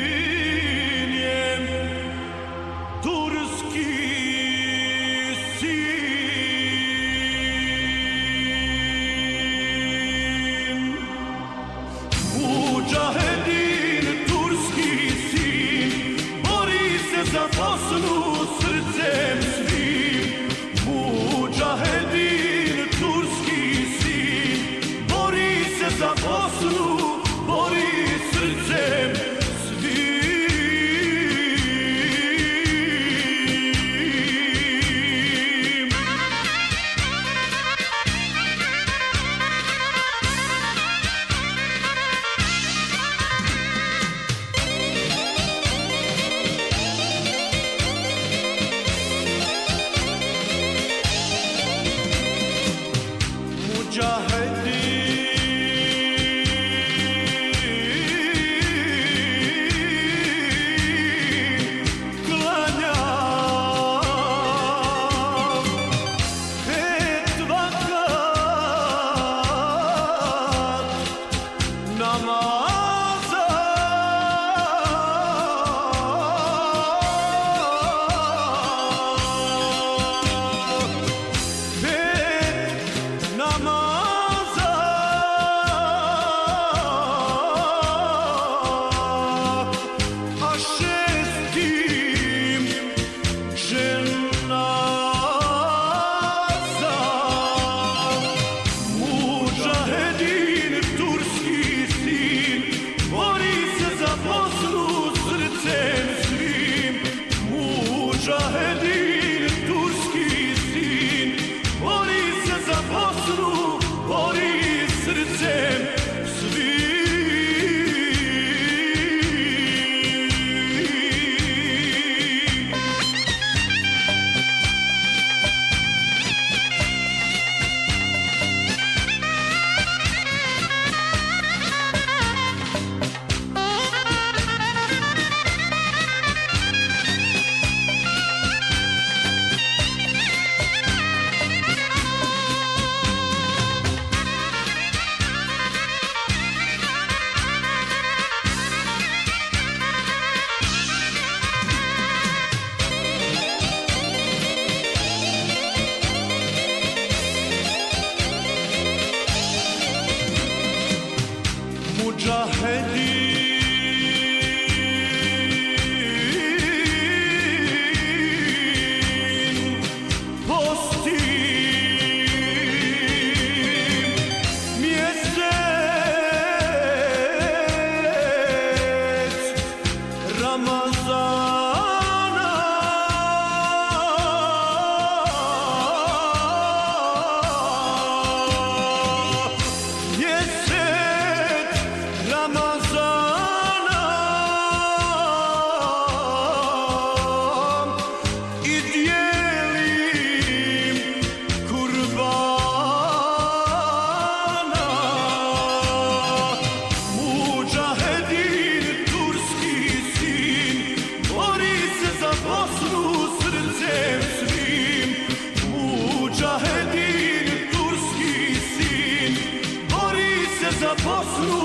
Mudžahedin je turski sin. Mudžahedin, turski sin, bori se za Bosnu srcem svim. Mudžahedin, turski sin, bori se za Bosnu, bori srcem svim. Mudžahedin, turski sin, bori se za Bosnu, bori srcem svim. Mudžahedin, posti mjesec Ramazana, mjesec Ramazana, i dijelim kurbana. Mudžahedin, turski sin, bori se za Bosnu srcem svim. Mudžahedin, turski sin, bori se za Bosnu